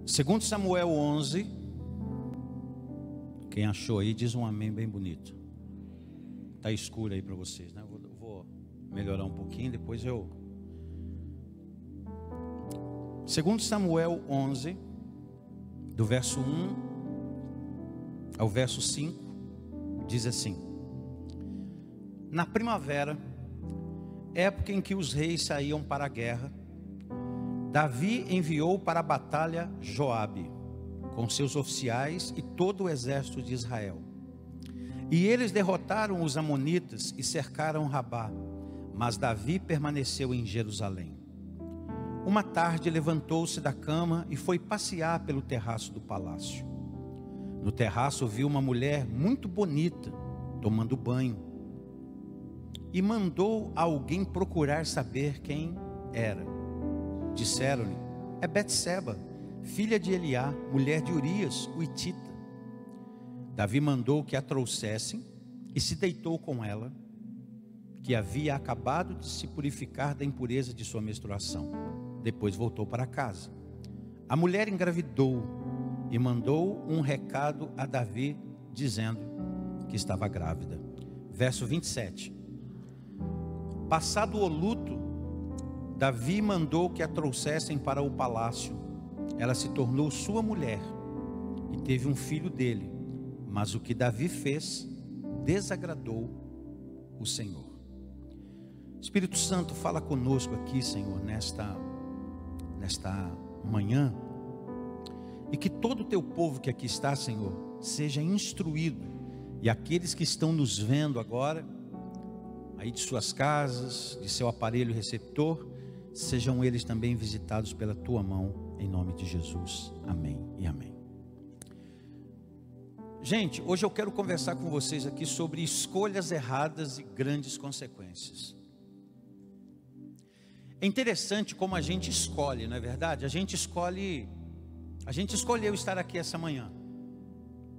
Segundo Samuel 11, quem achou aí diz um amém bem bonito. Está escuro aí para vocês, né? Eu vou melhorar um pouquinho, depois eu... Segundo Samuel 11, do verso 1 ao verso 5, diz assim: na primavera, época em que os reis saíam para a guerra, Davi enviou para a batalha Joabe, com seus oficiais e todo o exército de Israel. E eles derrotaram os amonitas e cercaram Rabá, mas Davi permaneceu em Jerusalém. Uma tarde levantou-se da cama e foi passear pelo terraço do palácio. No terraço viu uma mulher muito bonita, tomando banho, e mandou alguém procurar saber quem era. Disseram-lhe: é Betseba, filha de Eliá, mulher de Urias, o hitita. Davi mandou que a trouxessem e se deitou com ela, que havia acabado de se purificar da impureza de sua menstruação. Depois voltou para casa. A mulher engravidou e mandou um recado a Davi, dizendo que estava grávida. Verso 27. Passado o luto, Davi mandou que a trouxessem para o palácio. Ela se tornou sua mulher e teve um filho dele. Mas o que Davi fez desagradou o Senhor. Espírito Santo, fala conosco aqui, Senhor, nesta manhã. E que todo o teu povo que aqui está, Senhor, seja instruído. E aqueles que estão nos vendo agora, aí de suas casas, de seu aparelho receptor, sejam eles também visitados pela tua mão, em nome de Jesus. Amém e amém. Gente, hoje eu quero conversar com vocês aqui sobre escolhas erradas e grandes consequências. É interessante como a gente escolhe, não é verdade? A gente escolheu estar aqui essa manhã,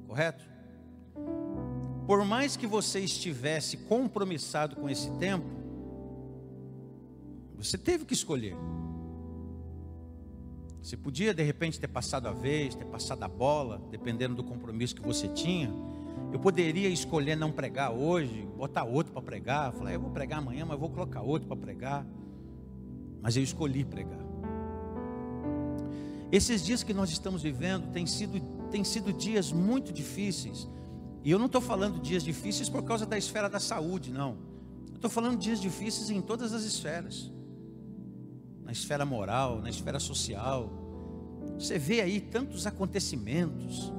correto? Por mais que você estivesse compromissado com esse tempo, você teve que escolher. Você podia de repente ter passado a vez, ter passado a bola, dependendo do compromisso que você tinha. Eu poderia escolher não pregar hoje, botar outro para pregar. Falar, eu vou pregar amanhã, mas vou colocar outro para pregar. Mas eu escolhi pregar. Esses dias que nós estamos vivendo têm sido dias muito difíceis. E eu não estou falando dias difíceis por causa da esfera da saúde, não. Eu estou falando dias difíceis em todas as esferas. Na esfera moral, na esfera social. Você vê aí tantos acontecimentos.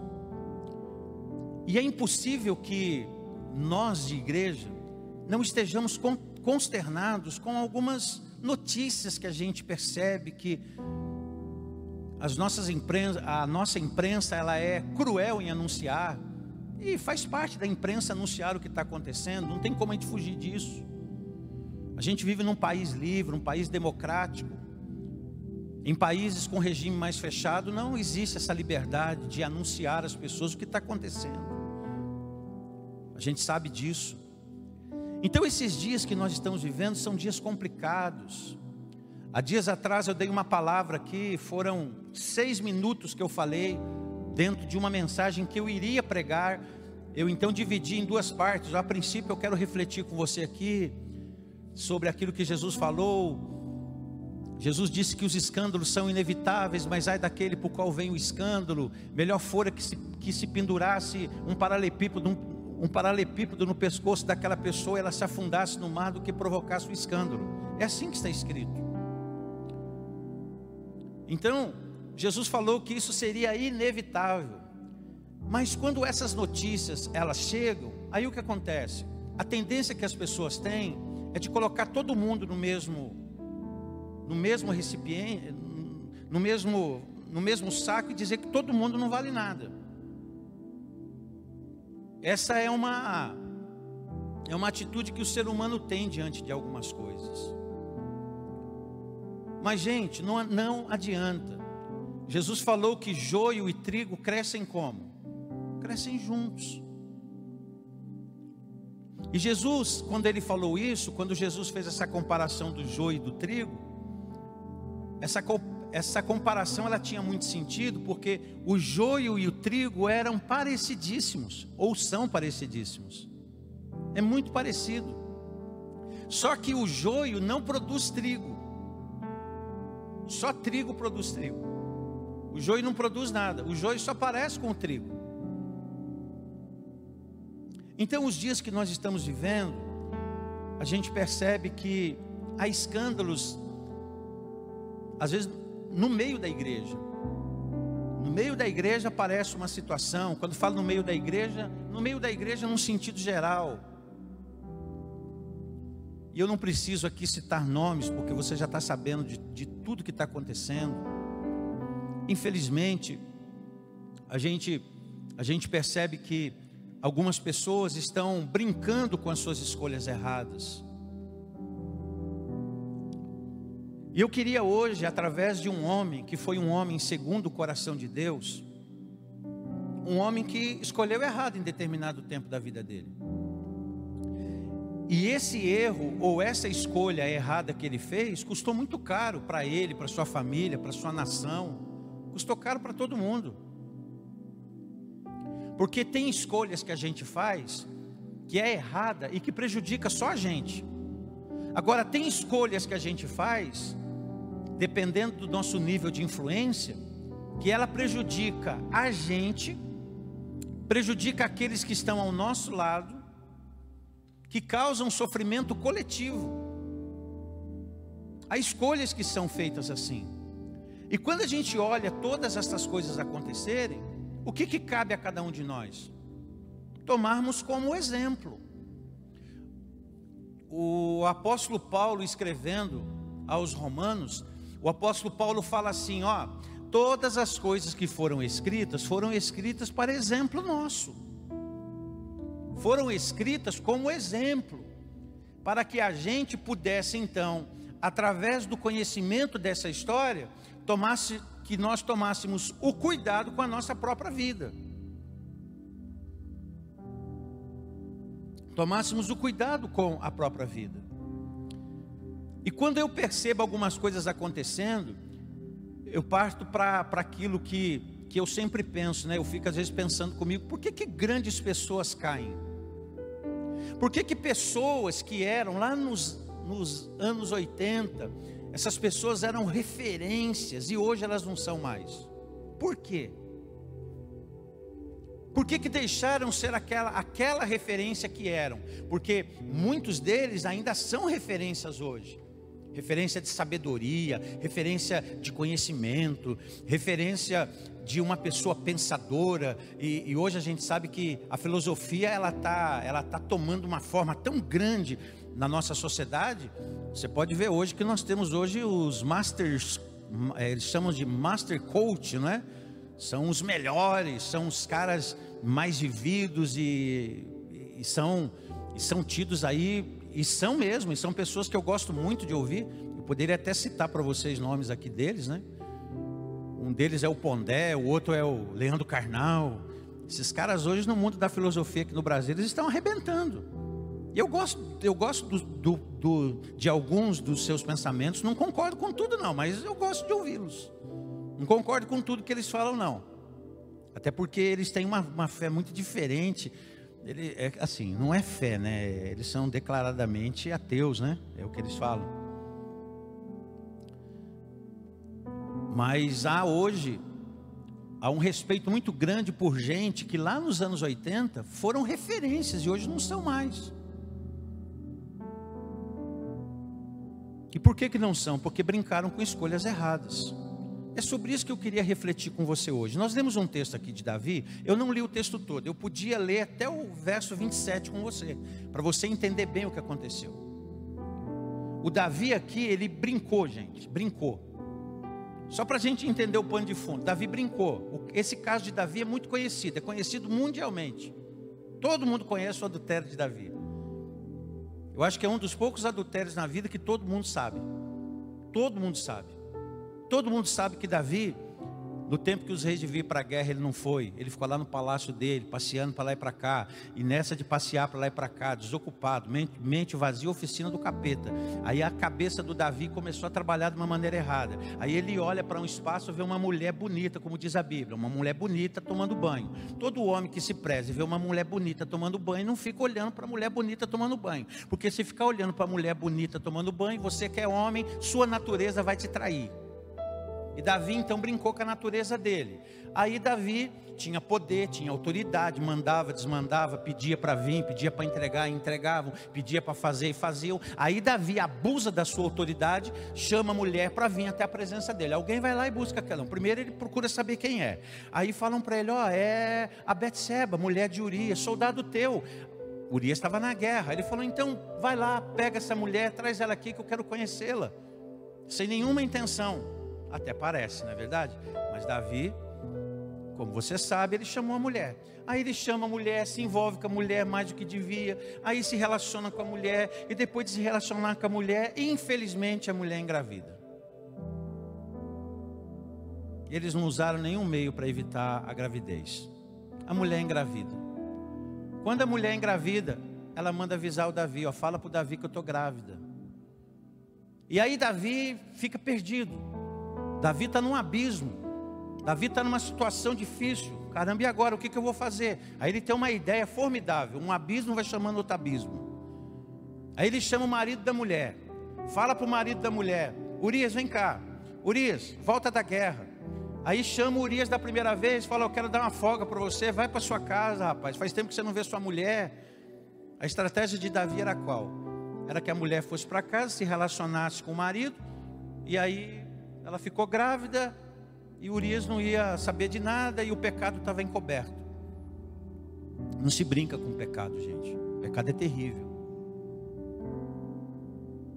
E é impossível que nós de igreja não estejamos consternados com algumas notícias que a gente percebe que a nossa imprensa ela é cruel em anunciar. E faz parte da imprensa anunciar o que está acontecendo. Não tem como a gente fugir disso. A gente vive num país livre, um país democrático. Em países com regime mais fechado, não existe essa liberdade de anunciar às pessoas o que está acontecendo. A gente sabe disso. Então esses dias que nós estamos vivendo são dias complicados. Há dias atrás eu dei uma palavra aqui, foram 6 minutos que eu falei dentro de uma mensagem que eu iria pregar. Eu então dividi em 2 partes. A princípio eu quero refletir com você aqui sobre aquilo que Jesus falou. Jesus disse que os escândalos são inevitáveis, mas ai daquele por qual vem o escândalo. Melhor fora que se pendurasse um paralelepípedo no pescoço daquela pessoa, ela se afundasse no mar, do que provocasse o escândalo. É assim que está escrito. Então Jesus falou que isso seria inevitável. Mas quando essas notícias elas chegam, aí o que acontece? A tendência que as pessoas têm é de colocar todo mundo no mesmo recipiente, no mesmo saco, e dizer que todo mundo não vale nada. Essa é uma atitude que o ser humano tem diante de algumas coisas. Mas gente, não adianta. Jesus falou que joio e trigo crescem como? Crescem juntos. E Jesus, quando ele falou isso, quando Jesus fez essa comparação do joio e do trigo, essa comparação ela tinha muito sentido, porque o joio e o trigo eram parecidíssimos, ou são parecidíssimos. É muito parecido. Só que o joio não produz trigo. Só trigo produz trigo. O joio não produz nada. O joio só parece com o trigo. Então, os dias que nós estamos vivendo, a gente percebe que há escândalos, às vezes, no meio da igreja. No meio da igreja aparece uma situação. Quando falo no meio da igreja num sentido geral. E eu não preciso aqui citar nomes, porque você já está sabendo de tudo que está acontecendo. Infelizmente, a gente percebe que algumas pessoas estão brincando com as suas escolhas erradas. E eu queria hoje, através de um homem, que foi um homem segundo o coração de Deus, um homem que escolheu errado em determinado tempo da vida dele. E esse erro, ou essa escolha errada que ele fez, custou muito caro para ele, para sua família, para sua nação. Custou caro para todo mundo. Porque tem escolhas que a gente faz que é errada e que prejudica só a gente. Agora, tem escolhas que a gente faz, dependendo do nosso nível de influência, que ela prejudica a gente, prejudica aqueles que estão ao nosso lado, que causam sofrimento coletivo. Há escolhas que são feitas assim. E quando a gente olha todas essas coisas acontecerem, o que cabe a cada um de nós? Tomarmos como exemplo. O apóstolo Paulo, escrevendo aos Romanos, o apóstolo Paulo fala assim, todas as coisas que foram escritas para exemplo nosso. Foram escritas como exemplo, para que a gente pudesse então, através do conhecimento dessa história, que nós tomássemos o cuidado com a nossa própria vida. Tomássemos o cuidado com a própria vida. E quando eu percebo algumas coisas acontecendo, eu parto para aquilo que eu sempre penso, né? Eu fico às vezes pensando comigo, por que grandes pessoas caem? Por que pessoas que eram lá nos anos 80, essas pessoas eram referências e hoje elas não são mais? Por quê? Por que deixaram ser aquela referência que eram? Porque muitos deles ainda são referências hoje. Referência de sabedoria, referência de conhecimento, referência de uma pessoa pensadora. E hoje a gente sabe que a filosofia ela tá tomando uma forma tão grande na nossa sociedade. Você pode ver hoje que nós temos hoje os masters, eles chamam de master coach, não é? São os melhores, são os caras mais vividos e são tidos aí, e são mesmo, e são pessoas que eu gosto muito de ouvir. Eu poderia até citar para vocês nomes aqui deles, né? Um deles é o Pondé, o outro é o Leandro Carnal. Esses caras hoje no mundo da filosofia aqui no Brasil, eles estão arrebentando. E eu gosto de alguns dos seus pensamentos, não concordo com tudo não, mas eu gosto de ouvi-los. Não concordo com tudo que eles falam não. Até porque eles têm uma fé muito diferente. Assim, não é fé, né? Eles são declaradamente ateus, né? É o que eles falam. Mas hoje há um respeito muito grande por gente que lá nos anos 80 foram referências e hoje não são mais. E por que não são? Porque brincaram com escolhas erradas. É sobre isso que eu queria refletir com você hoje. Nós lemos um texto aqui de Davi. Eu não li o texto todo. Eu podia ler até o verso 27 com você, para você entender bem o que aconteceu. O Davi aqui, ele brincou, gente. Brincou. Só para a gente entender o pano de fundo. Davi brincou. Esse caso de Davi é muito conhecido. É conhecido mundialmente. Todo mundo conhece o adultério de Davi. Eu acho que é um dos poucos adultérios na vida que todo mundo sabe. Todo mundo sabe. Todo mundo sabe que Davi No tempo que os reis deviam ir para a guerra, ele não foi. Ele ficou lá no palácio dele, passeando para lá e para cá. E nessa de passear para lá e para cá, desocupado, mente vazia, oficina do capeta. Aí a cabeça do Davi começou a trabalhar de uma maneira errada. Aí ele olha para um espaço e vê uma mulher bonita, como diz a Bíblia. Uma mulher bonita tomando banho. Todo homem que se preze e vê uma mulher bonita tomando banho, não fica olhando para a mulher bonita tomando banho. Porque se ficar olhando para a mulher bonita tomando banho, você que é homem, sua natureza vai te trair. E Davi então brincou com a natureza dele. Aí Davi tinha poder, tinha autoridade, mandava, desmandava, pedia para vir, pedia para entregar, entregavam, pedia para fazer e faziam. Aí Davi abusa da sua autoridade, chama a mulher para vir até a presença dele. Alguém vai lá e busca aquela. Primeiro ele procura saber quem é. Aí falam para ele, é a Betseba, mulher de Urias, soldado teu. Urias estava na guerra. Ele falou, então vai lá, pega essa mulher, traz ela aqui que eu quero conhecê-la. Sem nenhuma intenção. Até parece, não é verdade? Mas Davi, como você sabe, ele chamou a mulher. Aí ele chama a mulher, se envolve com a mulher mais do que devia. Aí se relaciona com a mulher. E depois de se relacionar com a mulher, infelizmente a mulher engravida. Eles não usaram nenhum meio para evitar a gravidez. A mulher engravida. Quando a mulher engravida, ela manda avisar o Davi, fala para o Davi que eu estou grávida. E aí Davi fica perdido. Davi está num abismo. Davi está numa situação difícil. Caramba, e agora? O que eu vou fazer? Aí ele tem uma ideia formidável. Um abismo vai chamando outro abismo. Aí ele chama o marido da mulher. Fala para o marido da mulher, Urias, vem cá. Urias, volta da guerra. Aí chama o Urias da primeira vez, fala, eu quero dar uma folga para você. Vai para sua casa, rapaz. Faz tempo que você não vê sua mulher. A estratégia de Davi era qual? Era que a mulher fosse para casa, se relacionasse com o marido. E aí ela ficou grávida e Urias não ia saber de nada e o pecado estava encoberto. Não se brinca com o pecado, gente. O pecado é terrível.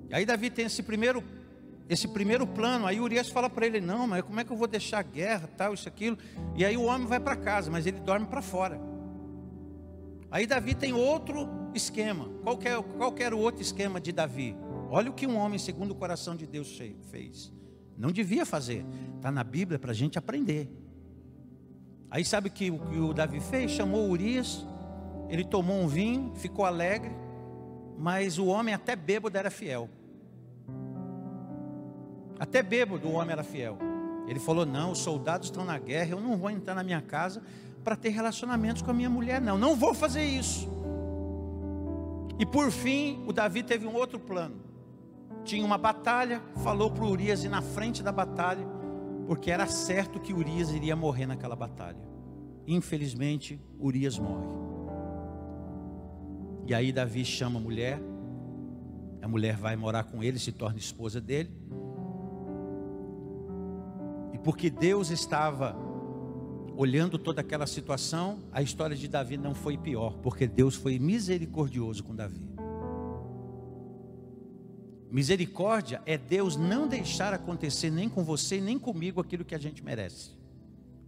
E aí Davi tem esse primeiro plano. Aí Urias fala para ele, não, mas como é que eu vou deixar a guerra, tal, isso, aquilo. E aí o homem vai para casa, mas ele dorme para fora. Aí Davi tem outro esquema. Qual que era o outro esquema de Davi? Olha o que um homem segundo o coração de Deus fez. Não devia fazer. Está na Bíblia para a gente aprender. Aí sabe o que o Davi fez? Chamou Urias. Ele tomou um vinho, ficou alegre. Mas o homem até bêbado era fiel. Até bêbado o homem era fiel. Ele falou, não, os soldados estão na guerra. Eu não vou entrar na minha casa para ter relacionamentos com a minha mulher. Não vou fazer isso. E por fim o Davi teve um outro plano. Tinha uma batalha, falou para Urias ir na frente da batalha, porque era certo que Urias iria morrer naquela batalha. Infelizmente, Urias morre. E aí Davi chama a mulher vai morar com ele, se torna esposa dele. E porque Deus estava olhando toda aquela situação, a história de Davi não foi pior, porque Deus foi misericordioso com Davi. Misericórdia é Deus não deixar acontecer nem com você, nem comigo aquilo que a gente merece.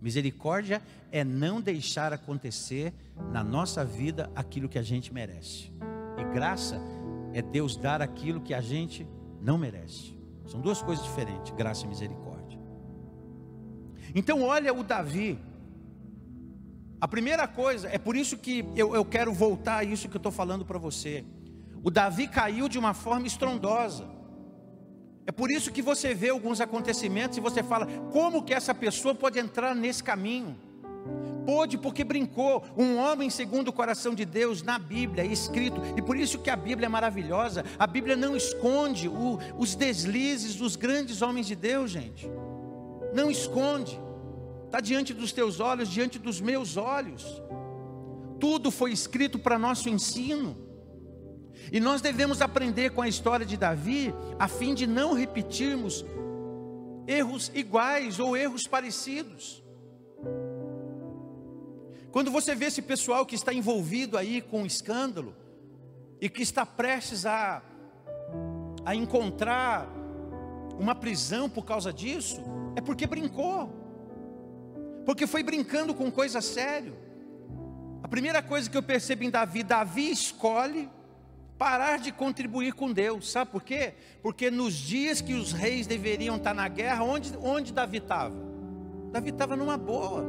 Misericórdia é não deixar acontecer na nossa vida aquilo que a gente merece. E graça é Deus dar aquilo que a gente não merece. São duas coisas diferentes, graça e misericórdia. Então olha o Davi. A primeira coisa, é por isso que eu quero voltar a isso que eu estou falando para você. O Davi caiu de uma forma estrondosa. É por isso que você vê alguns acontecimentos e você fala, como que essa pessoa pode entrar nesse caminho? Pôde porque brincou. Um homem segundo o coração de Deus na Bíblia é escrito. E por isso que a Bíblia é maravilhosa. A Bíblia não esconde os deslizes dos grandes homens de Deus, gente. Não esconde. Está diante dos teus olhos, diante dos meus olhos. Tudo foi escrito para nosso ensino. E nós devemos aprender com a história de Davi, a fim de não repetirmos erros iguais ou erros parecidos. Quando você vê esse pessoal que está envolvido aí com escândalo, e que está prestes a encontrar uma prisão por causa disso, é porque brincou, porque foi brincando com coisa séria. A primeira coisa que eu percebo em Davi, Davi escolhe parar de contribuir com Deus. Sabe por quê? Porque nos dias que os reis deveriam estar na guerra, onde Davi estava? Davi estava numa boa.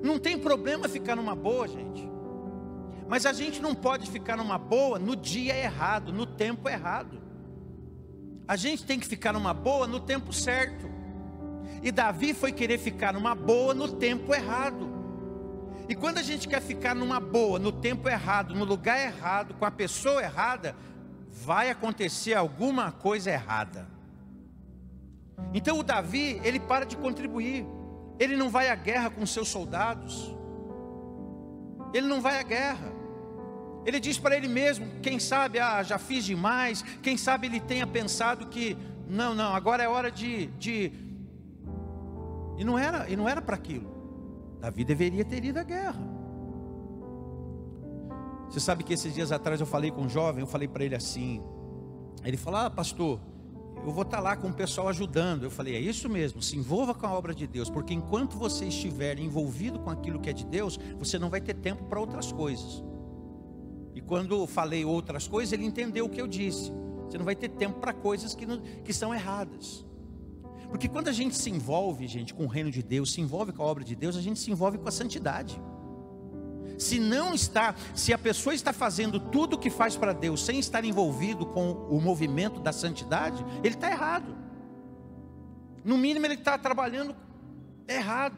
Não tem problema ficar numa boa, gente. Mas a gente não pode ficar numa boa no dia errado, no tempo errado. A gente tem que ficar numa boa no tempo certo. E Davi foi querer ficar numa boa no tempo errado. E quando a gente quer ficar numa boa, no tempo errado, no lugar errado, com a pessoa errada, vai acontecer alguma coisa errada. Então o Davi, ele para de contribuir. Ele não vai à guerra com seus soldados. Ele não vai à guerra. Ele diz para ele mesmo, quem sabe, já fiz demais. Quem sabe ele tenha pensado que, não, agora é hora de... E não era para aquilo. Davi deveria ter ido à guerra. Você sabe que esses dias atrás eu falei com um jovem, eu falei para ele assim, ele falou, pastor, eu vou estar lá com o pessoal ajudando. Eu falei, é isso mesmo, se envolva com a obra de Deus, porque enquanto você estiver envolvido com aquilo que é de Deus, você não vai ter tempo para outras coisas. E quando eu falei outras coisas, ele entendeu o que eu disse. Você não vai ter tempo para coisas que são erradas. Porque quando a gente se envolve, gente, com o reino de Deus, se envolve com a obra de Deus, a gente se envolve com a santidade. Se a pessoa está fazendo tudo o que faz para Deus, sem estar envolvido com o movimento da santidade, ele está errado. No mínimo ele está trabalhando errado.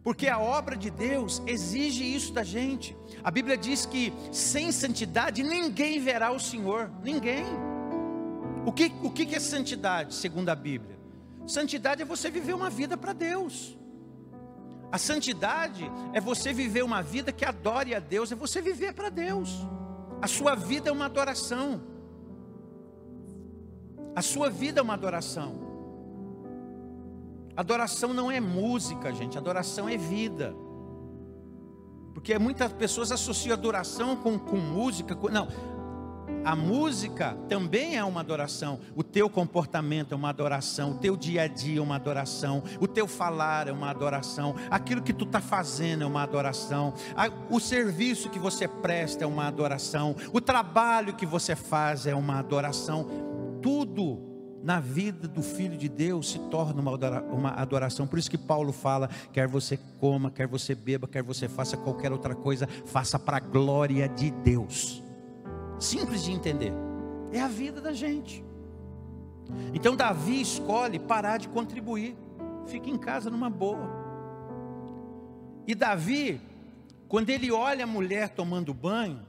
Porque a obra de Deus exige isso da gente. A Bíblia diz que sem santidade ninguém verá o Senhor. Ninguém. O que é santidade, segundo a Bíblia? Santidade é você viver uma vida para Deus. A santidade é você viver uma vida que adore a Deus, é você viver para Deus. A sua vida é uma adoração. A sua vida é uma adoração. Adoração não é música, gente, adoração é vida. Porque muitas pessoas associam adoração com música, não. A música também é uma adoração. O teu comportamento é uma adoração. O teu dia a dia é uma adoração. O teu falar é uma adoração. Aquilo que tu está fazendo é uma adoração. O serviço que você presta é uma adoração. O trabalho que você faz é uma adoração. Tudo na vida do Filho de Deus se torna uma adoração. Por isso que Paulo fala, quer você coma, quer você beba, quer você faça qualquer outra coisa, faça para a glória de Deus. Simples de entender, é a vida da gente. Então Davi escolhe parar de contribuir, fica em casa numa boa. E Davi, quando ele olha a mulher tomando banho,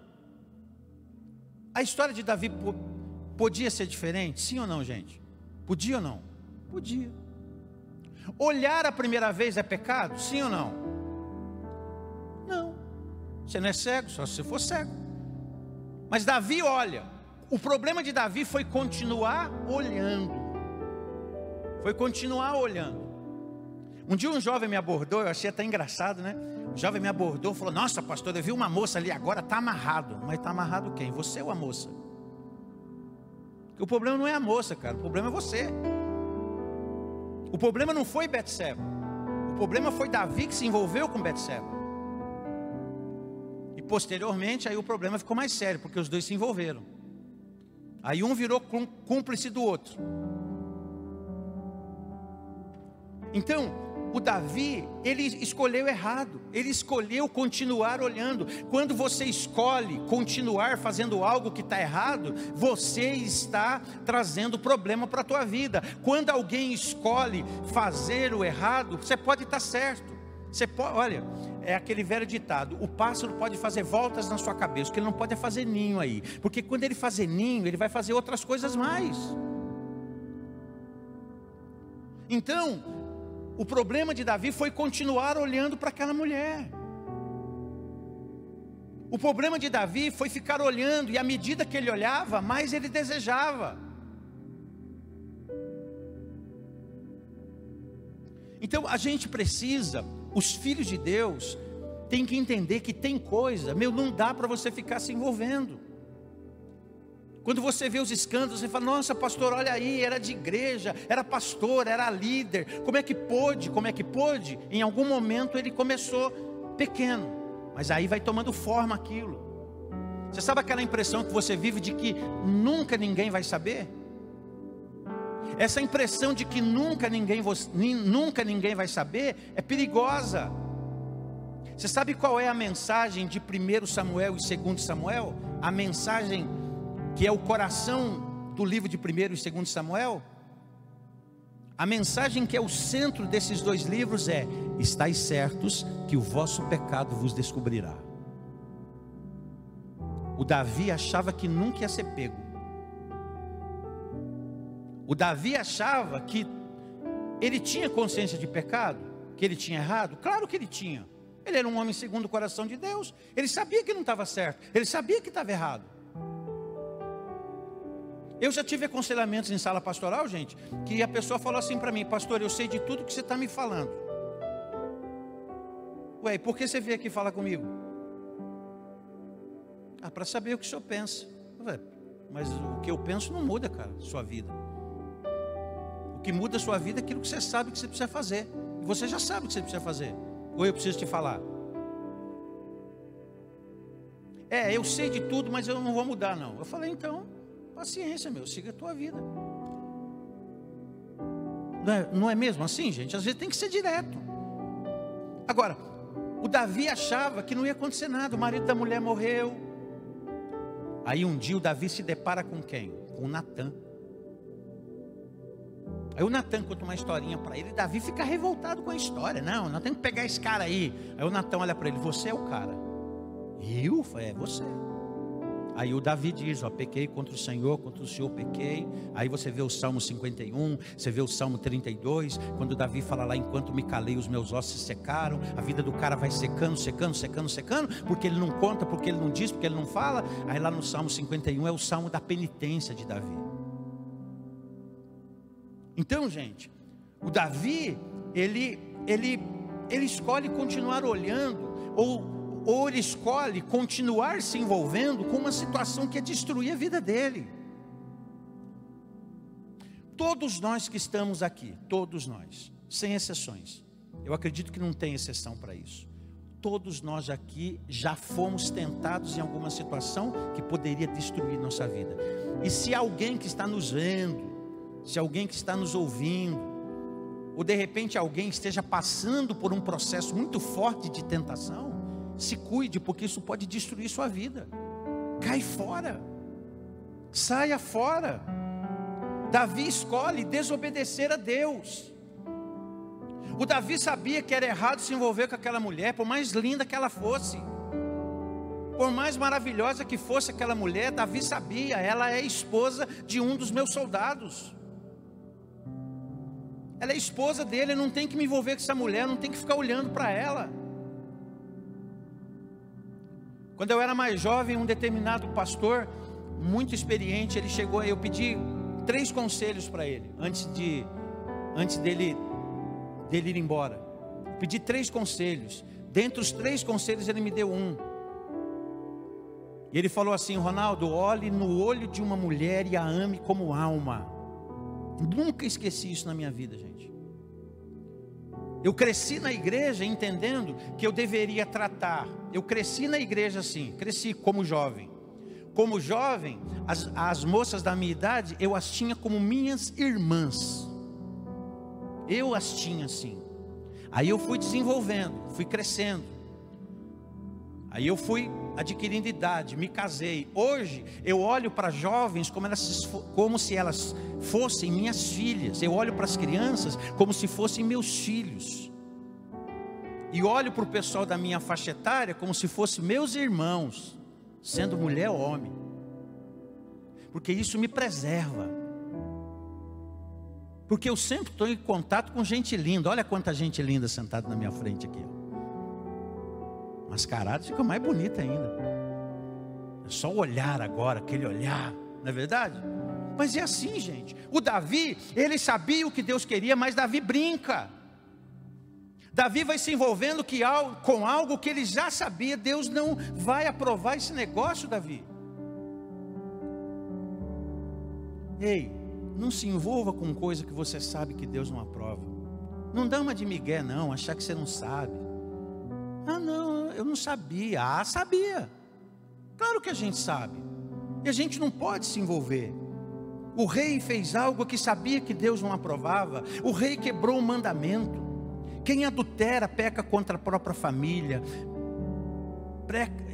a história de Davi podia ser diferente? Sim ou não, gente? Podia ou não? Podia. Olhar a primeira vez é pecado? Sim ou não? Não. Você não é cego, só se você for cego. Mas Davi olha. O problema de Davi foi continuar olhando. Foi continuar olhando. Um dia um jovem me abordou, eu achei até engraçado, né? O jovem me abordou e falou, nossa pastor, eu vi uma moça ali agora, está amarrado. Mas está amarrado quem? Você ou a moça? Porque o problema não é a moça, cara, o problema é você. O problema não foi Betseba. O problema foi Davi que se envolveu com Betseba. E posteriormente aí o problema ficou mais sério, porque os dois se envolveram. Aí um virou cúmplice do outro. Então, o Davi, ele escolheu errado. Ele escolheu continuar olhando. Quando você escolhe continuar fazendo algo que está errado, você está trazendo problema para a tua vida. Quando alguém escolhe fazer o errado, você pode estar certo. Você pode, olha, é aquele velho ditado, o pássaro pode fazer voltas na sua cabeça, o que ele não pode é fazer ninho aí. Porque quando ele fazer ninho, ele vai fazer outras coisas mais. Então, o problema de Davi foi continuar olhando para aquela mulher. O problema de Davi foi ficar olhando, e à medida que ele olhava, mais ele desejava. Então a gente precisa, os filhos de Deus, tem que entender que tem coisa, não dá para você ficar se envolvendo. Quando você vê os escândalos, você fala, nossa pastor, olha aí, era de igreja, era pastor, era líder, como é que pôde? Em algum momento ele começou pequeno, mas aí vai tomando forma aquilo. Você sabe aquela impressão que você vive de que nunca ninguém vai saber? Essa impressão de que nunca ninguém vai saber é perigosa. Você sabe qual é a mensagem de 1 Samuel e 2 Samuel? A mensagem que é o coração do livro de 1 e 2 Samuel? A mensagem que é o centro desses dois livros é: estais certos que o vosso pecado vos descobrirá. O Davi achava que nunca ia ser pego. O Davi achava que ele tinha consciência de pecado, que ele tinha errado. Claro que ele tinha. Ele era um homem segundo o coração de Deus. Ele sabia que não estava certo, ele sabia que estava errado. Eu já tive aconselhamentos em sala pastoral, gente, que a pessoa falou assim para mim: pastor, eu sei de tudo que você está me falando. Ué, por que você veio aqui falar comigo? Para saber o que o senhor pensa. Ué, mas o que eu penso não muda, cara, sua vida. O que muda a sua vida é aquilo que você sabe que você precisa fazer. E você já sabe o que você precisa fazer. Ou eu preciso te falar? Eu sei de tudo, mas eu não vou mudar não. Eu falei, então, paciência, meu, siga a tua vida. Não é mesmo assim, gente? Às vezes tem que ser direto. Agora, o Davi achava que não ia acontecer nada. O marido da mulher morreu. Aí um dia o Davi se depara com quem? Com o Natan. Aí o Natan conta uma historinha para ele. Davi fica revoltado com a história. Não, nós temos que pegar esse cara aí. Aí o Natan olha para ele: você é o cara. Eu? É você. Aí o Davi diz: pequei contra o Senhor pequei. Aí você vê o Salmo 51, você vê o Salmo 32, quando Davi fala lá: enquanto me calei os meus ossos se secaram. A vida do cara vai secando, porque ele não conta, porque ele não diz, porque ele não fala. Aí lá no Salmo 51 é o Salmo da penitência de Davi. Então, gente, o Davi, ele escolhe continuar olhando, ou ele escolhe continuar se envolvendo com uma situação que é destruir a vida dele. Todos nós que estamos aqui, todos nós, sem exceções, eu acredito que não tem exceção para isso. Todos nós aqui já fomos tentados em alguma situação que poderia destruir nossa vida. E se alguém que está nos vendo, se alguém que está nos ouvindo, ou de repente alguém esteja passando por um processo muito forte de tentação, se cuide, porque isso pode destruir sua vida. Cai fora, saia fora. Davi escolhe desobedecer a Deus. O Davi sabia que era errado se envolver com aquela mulher, por mais linda que ela fosse, por mais maravilhosa que fosse aquela mulher. Davi sabia: ela é esposa de um dos meus soldados. Ela é esposa dele, eu não tenho que me envolver com essa mulher, não tenho que ficar olhando para ela. Quando eu era mais jovem, um determinado pastor, muito experiente, ele chegou, eu pedi 3 conselhos para ele, antes dele ir embora. Pedi 3 conselhos, dentre os 3 conselhos ele me deu um. E ele falou assim: Ronaldo, olhe no olho de uma mulher e a ame como alma. Nunca esqueci isso na minha vida, gente. Eu cresci na igreja entendendo que eu deveria tratar. Eu cresci na igreja assim, cresci como jovem. Como jovem, as moças da minha idade, eu as tinha como minhas irmãs. Eu as tinha assim. Aí eu fui desenvolvendo, fui crescendo. Aí eu fui adquirindo idade, me casei. Hoje eu olho para jovens como se elas fossem minhas filhas. Eu olho para as crianças como se fossem meus filhos. E olho para o pessoal da minha faixa etária como se fossem meus irmãos, sendo mulher ou homem. Porque isso me preserva. Porque eu sempre estou em contato com gente linda. Olha quanta gente linda sentada na minha frente aqui. Mascarado fica mais bonita ainda. É só o olhar agora, aquele olhar, não é verdade? Mas é assim, gente. O Davi, ele sabia o que Deus queria, mas Davi brinca. Davi vai se envolvendo com algo que ele já sabia. Deus não vai aprovar esse negócio, Davi. Ei, não se envolva com coisa que você sabe que Deus não aprova. Não dá uma de migué não, achar que você não sabe. Ah não, eu não sabia. Ah, sabia. Claro que a gente sabe. E a gente não pode se envolver. O rei fez algo que sabia que Deus não aprovava. O rei quebrou o mandamento. Quem adultera peca contra a própria família.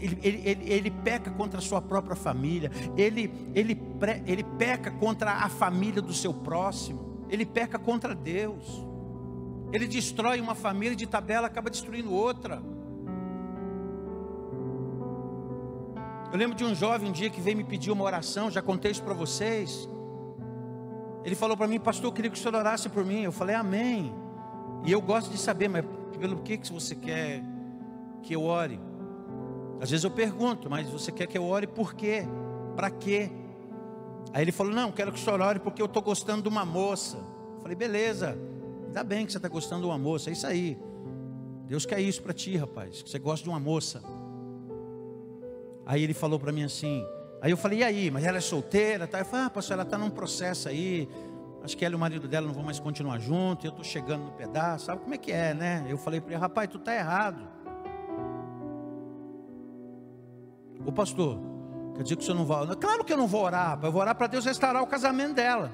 Ele peca contra a sua própria família. Ele peca contra a família do seu próximo. Ele peca contra Deus. Ele destrói uma família, de tabela acaba destruindo outra. Eu lembro de um jovem um dia que veio me pedir uma oração. Já contei isso para vocês. Ele falou para mim: pastor, eu queria que o senhor orasse por mim. Eu falei: amém. E eu gosto de saber, mas pelo que você quer que eu ore? Às vezes eu pergunto: mas você quer que eu ore por quê? Para quê? Aí ele falou: não, quero que o senhor ore porque eu estou gostando de uma moça. Eu falei: beleza, ainda bem que você está gostando de uma moça, é isso aí. Deus quer isso para ti, rapaz, que você gosta de uma moça. Aí ele falou para mim assim, aí eu falei: e aí, mas ela é solteira? Tá? Eu falei: ah, pastor, ela está num processo aí, acho que ela e o marido dela não vão mais continuar juntos, eu estou chegando no pedaço, sabe como é que é, né? Eu falei para ele: rapaz, tu está errado. Ô pastor, quer dizer que o senhor não vai? Claro que eu não vou orar, rapaz. Eu vou orar para Deus restaurar o casamento dela.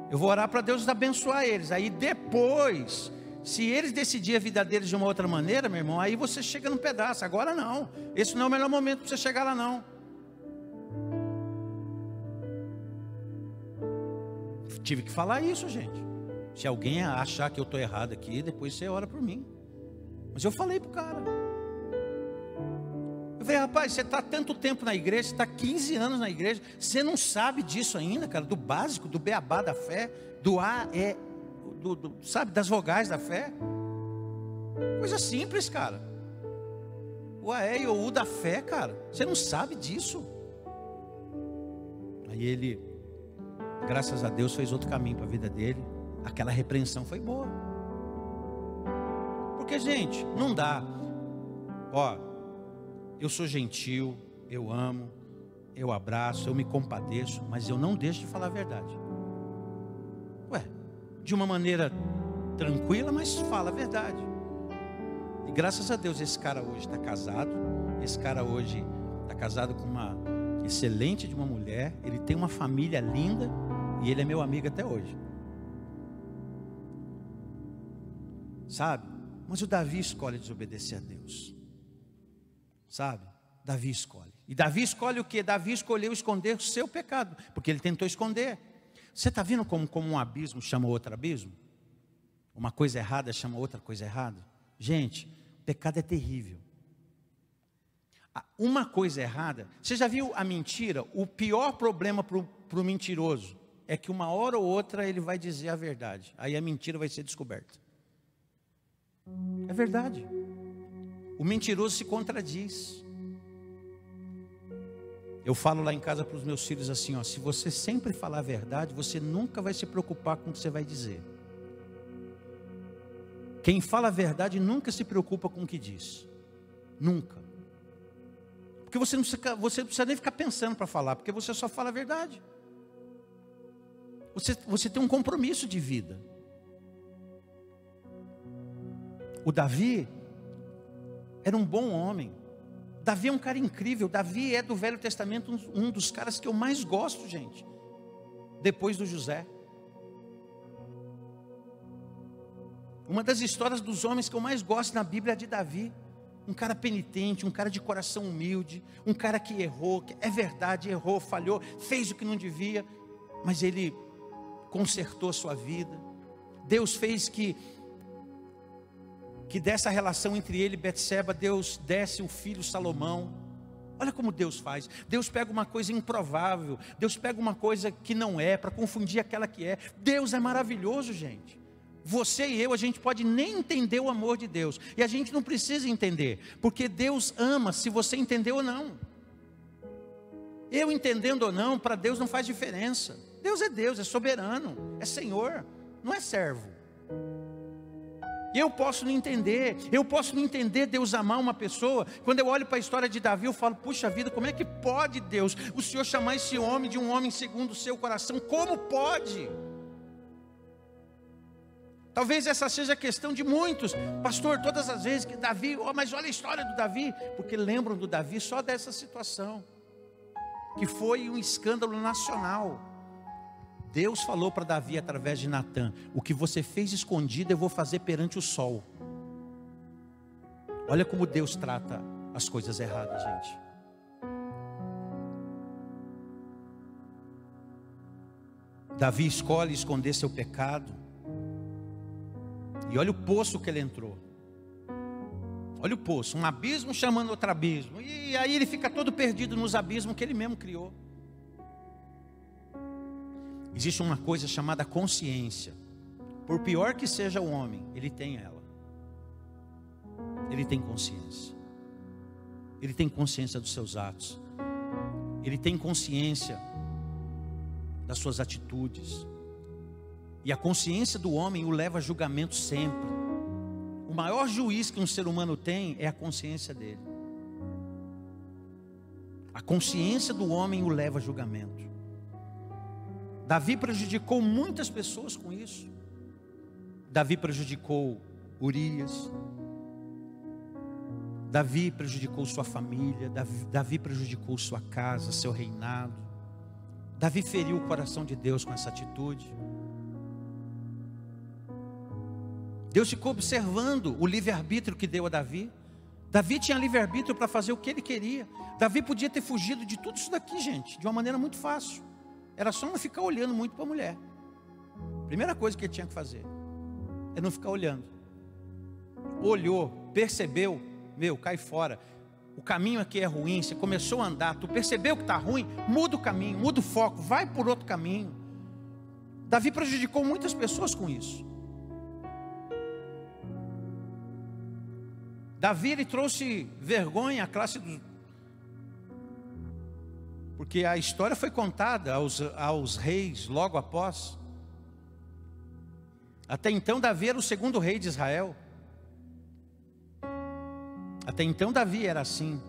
Eu vou orar para Deus abençoar eles. Aí depois, se eles decidirem a vida deles de uma outra maneira, meu irmão, aí você chega num pedaço. Agora não, esse não é o melhor momento para você chegar lá não. Tive que falar isso, gente. Se alguém achar que eu estou errado aqui, depois você ora por mim. Mas eu falei pro cara. Eu falei: rapaz, você está tanto tempo na igreja, você está 15 anos na igreja, você não sabe disso ainda, cara, do básico, do beabá da fé, do A, E, sabe, das vogais da fé? Coisa simples, cara. O A, E e o U da fé, cara, você não sabe disso. Aí ele, graças a Deus, fez outro caminho para a vida dele. Aquela repreensão foi boa. Porque, gente, não dá. Ó, eu sou gentil, eu amo, eu abraço, eu me compadeço, mas eu não deixo de falar a verdade. Ué, de uma maneira tranquila, mas fala a verdade. E graças a Deus esse cara hoje está casado. Esse cara hoje está casado com uma excelente de uma mulher. Ele tem uma família linda e ele é meu amigo até hoje. Sabe? Mas o Davi escolhe desobedecer a Deus. Sabe? Davi escolhe. E Davi escolhe o quê? Davi escolheu esconder o seu pecado, porque ele tentou esconder. Você está vendo como um abismo chama outro abismo? Uma coisa errada chama outra coisa errada? Gente, o pecado é terrível. Uma coisa errada, você já viu a mentira? O pior problema para o mentiroso é que uma hora ou outra ele vai dizer a verdade. Aí a mentira vai ser descoberta. É verdade. O mentiroso se contradiz. Eu falo lá em casa para os meus filhos assim, ó: se você sempre falar a verdade, você nunca vai se preocupar com o que você vai dizer. Quem fala a verdade nunca se preocupa com o que diz. Nunca. Porque você não precisa nem ficar pensando para falar, porque você só fala a verdade. Você tem um compromisso de vida. O Davi era um bom homem. Davi é um cara incrível. Davi é do Velho Testamento um dos caras que eu mais gosto, gente. Depois do José. Uma das histórias dos homens que eu mais gosto na Bíblia é de Davi. Um cara penitente, um cara de coração humilde, um cara que errou, é verdade, errou, falhou, fez o que não devia, mas ele consertou a sua vida. Deus fez que dessa relação entre ele e Betseba, Deus desse o filho Salomão. Olha como Deus faz. Deus pega uma coisa improvável, Deus pega uma coisa que não é, para confundir aquela que é. Deus é maravilhoso, gente. Você e eu, a gente pode nem entender o amor de Deus, e a gente não precisa entender, porque Deus ama se você entender ou não. Eu entendendo ou não, para Deus não faz diferença. Deus é soberano, é Senhor, não é servo. Eu posso não entender Deus amar uma pessoa. Quando eu olho para a história de Davi, eu falo: puxa vida, como é que pode, Deus, o Senhor chamar esse homem de um homem segundo o seu coração? Como pode? Talvez essa seja a questão de muitos. Pastor, todas as vezes que Davi, mas olha a história do Davi, porque lembram do Davi só dessa situação, que foi um escândalo nacional. Deus falou para Davi através de Natã: o que você fez escondido eu vou fazer perante o sol. Olha como Deus trata as coisas erradas, gente. Davi escolhe esconder seu pecado. E olha o poço que ele entrou. Olha o poço, um abismo chamando outro abismo. E aí ele fica todo perdido nos abismos que ele mesmo criou. Existe uma coisa chamada consciência. Por pior que seja o homem, ele tem ela. Ele tem consciência. Ele tem consciência dos seus atos. Ele tem consciência das suas atitudes. E a consciência do homem o leva a julgamento sempre. O maior juiz que um ser humano tem é a consciência dele. A consciência do homem o leva a julgamento. Davi prejudicou muitas pessoas com isso. Davi prejudicou Urias. Davi prejudicou sua família. Davi prejudicou sua casa, seu reinado. Davi feriu o coração de Deus com essa atitude. Deus ficou observando o livre-arbítrio que deu a Davi. Davi tinha livre-arbítrio para fazer o que ele queria. Davi podia ter fugido de tudo isso daqui, gente, de uma maneira muito fácil. Era só não ficar olhando muito para a mulher. Primeira coisa que ele tinha que fazer é não ficar olhando. Olhou, percebeu, cai fora. O caminho aqui é ruim, você começou a andar, tu percebeu que está ruim, muda o caminho, muda o foco, vai por outro caminho. Davi prejudicou muitas pessoas com isso. Davi, ele trouxe vergonha à classe dos... Porque a história foi contada aos reis logo após. Até então Davi era o segundo rei de Israel. Até então Davi era assim.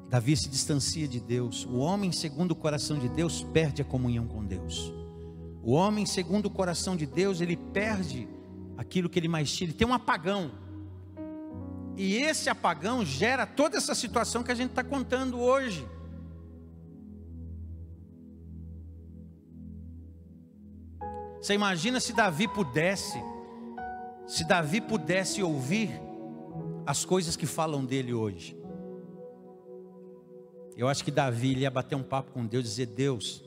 Davi se distancia de Deus. O homem segundo o coração de Deus perde a comunhão com Deus. O homem segundo o coração de Deus, ele perde aquilo que ele mais tinha. Ele tem um apagão. E esse apagão gera toda essa situação que a gente está contando hoje. Você imagina se Davi pudesse ouvir as coisas que falam dele hoje. Eu acho que Davi ia bater um papo com Deus e dizer: Deus,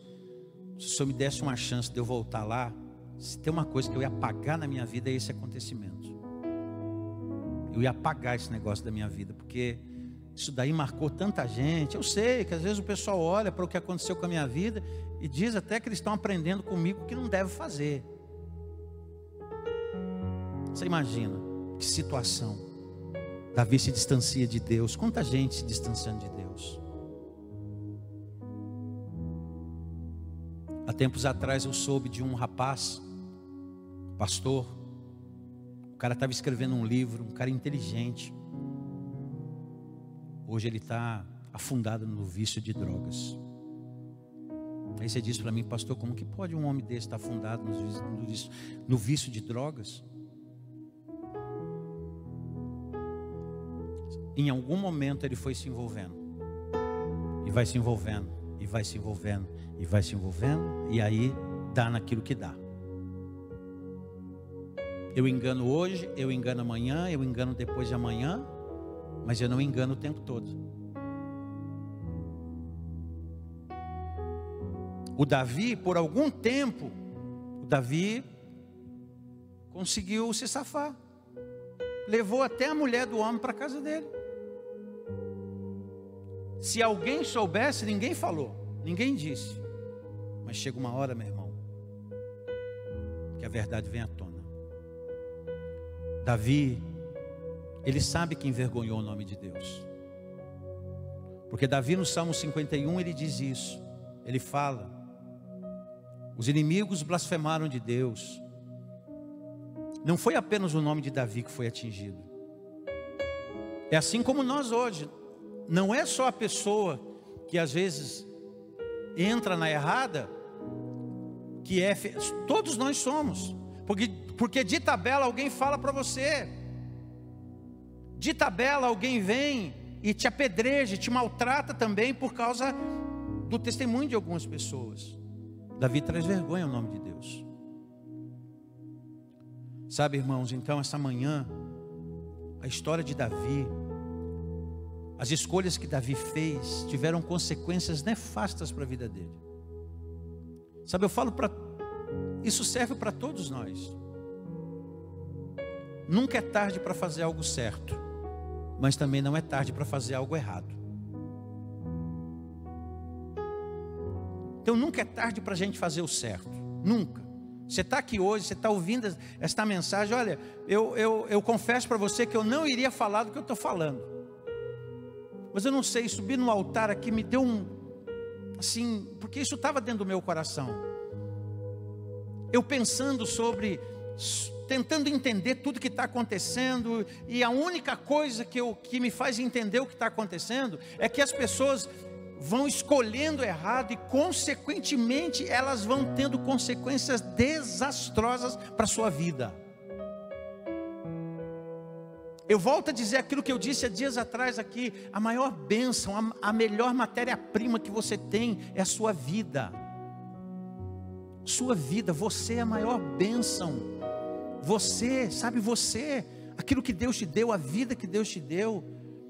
se o Senhor me desse uma chance de eu voltar lá, se tem uma coisa que eu ia apagar na minha vida é esse acontecimento. Eu ia apagar esse negócio da minha vida, porque isso daí marcou tanta gente. Eu sei que às vezes o pessoal olha para o que aconteceu com a minha vida e diz até que eles estão aprendendo comigo o que não deve fazer. Você imagina que situação. Davi se distancia de Deus. Quanta gente se distanciando de Deus. Há tempos atrás eu soube de um rapaz, pastor. O cara estava escrevendo um livro, um cara inteligente. Hoje ele está afundado no vício de drogas. Aí você diz para mim: pastor, como que pode um homem desse estar afundado no vício de drogas? Em algum momento ele foi se envolvendo. E vai se envolvendo. E vai se envolvendo. E vai se envolvendo. E aí dá naquilo que dá. Eu engano hoje, eu engano amanhã, eu engano depois de amanhã, mas eu não engano o tempo todo. O Davi, por algum tempo, conseguiu se safar. Levou até a mulher do homem para a casa dele. Se alguém soubesse, ninguém falou, ninguém disse. Mas chega uma hora, meu irmão, que a verdade vem à tona. Davi, ele sabe que envergonhou o nome de Deus. Porque Davi no Salmo 51 ele diz isso. Ele fala: os inimigos blasfemaram de Deus. Não foi apenas o nome de Davi que foi atingido. É assim como nós hoje. Não é só a pessoa que às vezes entra na errada, que é... Todos nós somos. Porque de tabela alguém fala para você. De tabela alguém vem e te apedreja, te maltrata também por causa do testemunho de algumas pessoas. Davi traz vergonha ao nome de Deus. Sabe, irmãos, então essa manhã, a história de Davi, as escolhas que Davi fez, tiveram consequências nefastas para a vida dele. Sabe, isso serve para todos nós. Nunca é tarde para fazer algo certo, mas também não é tarde para fazer algo errado. Então nunca é tarde para a gente fazer o certo, nunca. Você está aqui hoje, você está ouvindo esta mensagem. Olha, eu confesso para você que eu não iria falar do que eu estou falando, mas eu não sei, subir no altar aqui me deu assim, porque isso estava dentro do meu coração. Eu pensando sobre, tentando entender tudo que está acontecendo, e a única coisa que me faz entender o que está acontecendo é que as pessoas vão escolhendo errado e consequentemente elas vão tendo consequências desastrosas para a sua vida. Eu volto a dizer aquilo que eu disse há dias atrás aqui: a maior bênção, a melhor matéria-prima que você tem é a sua vida. Sua vida, você é a maior bênção. Você, sabe, você, aquilo que Deus te deu, a vida que Deus te deu,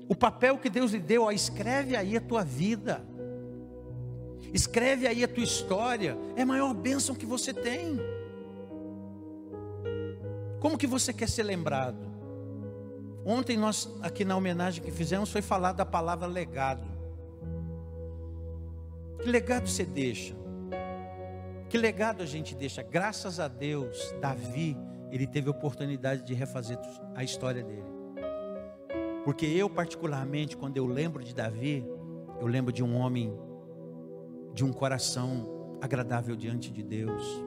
o papel que Deus lhe deu, ó, escreve aí a tua vida, escreve aí a tua história, é a maior bênção que você tem. Como que você quer ser lembrado? Ontem nós, aqui na homenagem que fizemos, foi falar da palavra legado. Que legado você deixa? Que legado a gente deixa? Graças a Deus, Davi, ele teve a oportunidade de refazer a história dele. Porque eu particularmente, quando eu lembro de Davi, eu lembro de um homem, de um coração agradável diante de Deus.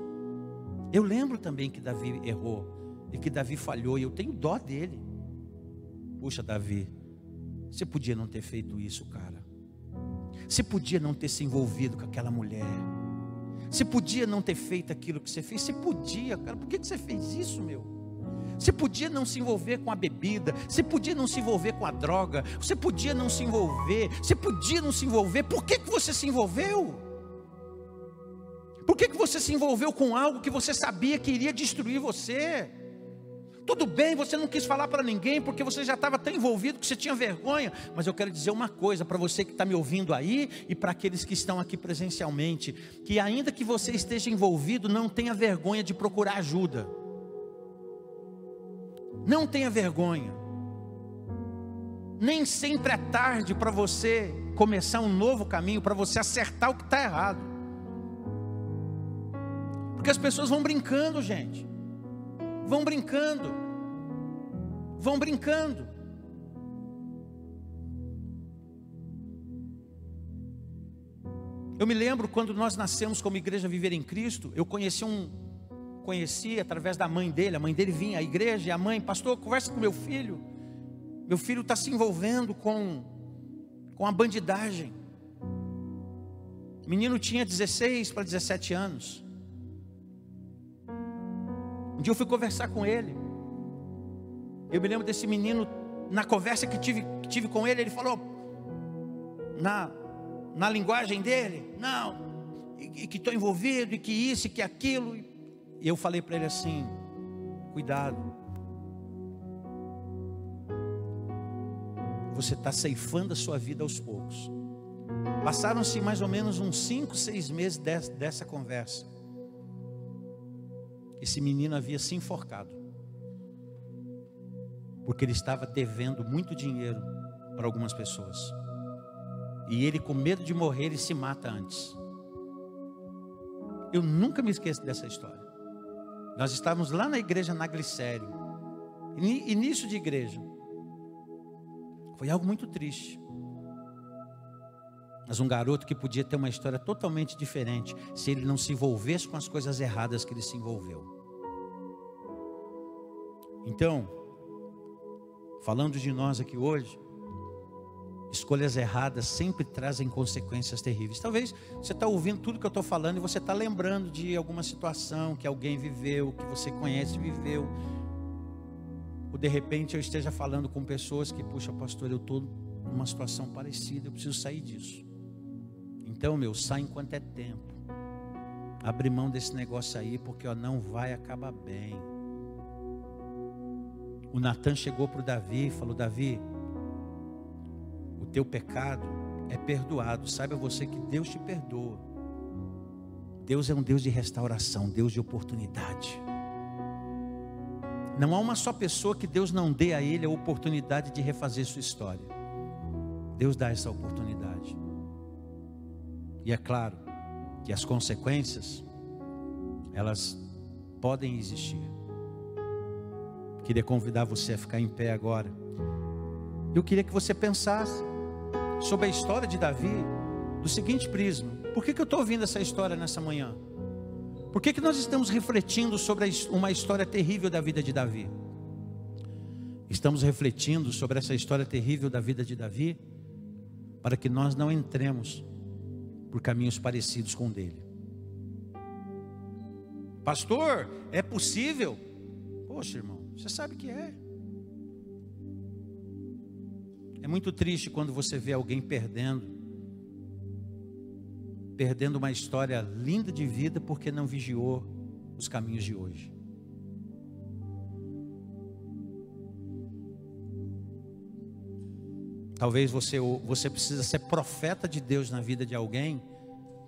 Eu lembro também que Davi errou, e que Davi falhou, e eu tenho dó dele. Puxa, Davi, você podia não ter feito isso, cara. Você podia não ter se envolvido com aquela mulher. Você podia não ter feito aquilo que você fez. Você podia, cara, por que você fez isso, meu? Você podia não se envolver com a bebida, você podia não se envolver com a droga, você podia não se envolver, por que você se envolveu? Por que você se envolveu com algo que você sabia que iria destruir você? Tudo bem, você não quis falar para ninguém, porque você já estava tão envolvido que você tinha vergonha, mas eu quero dizer uma coisa para você que está me ouvindo aí, e para aqueles que estão aqui presencialmente, que ainda que você esteja envolvido, não tenha vergonha de procurar ajuda. Não tenha vergonha. Nem sempre é tarde para você começar um novo caminho, para você acertar o que está errado. Porque as pessoas vão brincando, gente. Vão brincando. Vão brincando. Eu me lembro quando nós nascemos como Igreja Viver em Cristo, eu conheci através da mãe dele. A mãe dele vinha à igreja e a mãe: pastor, conversa com meu filho está se envolvendo com a bandidagem. O menino tinha 16 para 17 anos. Um dia eu fui conversar com ele. Eu me lembro desse menino, na conversa que tive com ele, ele falou na linguagem dele: não, e que estou envolvido, e que isso, e que aquilo. E eu falei para ele assim: cuidado, você está ceifando a sua vida aos poucos. Passaram-se mais ou menos uns 5, 6 meses dessa conversa. Esse menino havia se enforcado, porque ele estava devendo muito dinheiro para algumas pessoas, e ele, com medo de morrer, ele se mata antes. Eu nunca me esqueço dessa história. Nós estávamos lá na igreja, na Glicério, início de igreja. Foi algo muito triste. Mas um garoto que podia ter uma história totalmente diferente, se ele não se envolvesse com as coisas erradas que ele se envolveu. Então, falando de nós aqui hoje, escolhas erradas sempre trazem consequências terríveis. Talvez você está ouvindo tudo que eu estou falando e você está lembrando de alguma situação que alguém viveu, que você conhece, viveu. Ou de repente eu esteja falando com pessoas que: puxa, pastor, eu estou numa situação parecida, eu preciso sair disso. Então, sai enquanto é tempo. Abre mão desse negócio aí, porque não vai acabar bem. O Natan chegou para o Davi e falou: Davi, o teu pecado é perdoado. Saiba você que Deus te perdoa. Deus é um Deus de restauração, Deus de oportunidade. Não há uma só pessoa que Deus não dê a ele a oportunidade de refazer sua história. Deus dá essa oportunidade. E é claro que as consequências, elas podem existir. Queria convidar você a ficar em pé agora. Eu queria que você pensasse sobre a história de Davi do seguinte prisma: por que eu estou ouvindo essa história nessa manhã? Por que nós estamos refletindo sobre uma história terrível da vida de Davi? Estamos refletindo sobre essa história terrível da vida de Davi para que nós não entremos por caminhos parecidos com o dele. Pastor, é possível? Poxa, irmão, você sabe que é. É muito triste quando você vê alguém perdendo uma história linda de vida porque não vigiou os caminhos de hoje. Talvez você precisa ser profeta de Deus na vida de alguém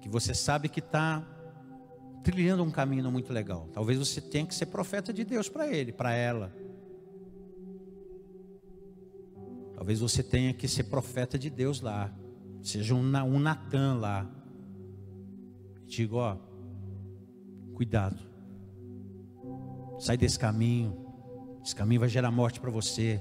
que você sabe que está trilhando um caminho não muito legal. Talvez você tenha que ser profeta de Deus para ele, para ela. Talvez você tenha que ser profeta de Deus lá. Seja um Natan lá. Digo, ó, cuidado. Sai desse caminho. Esse caminho vai gerar morte para você.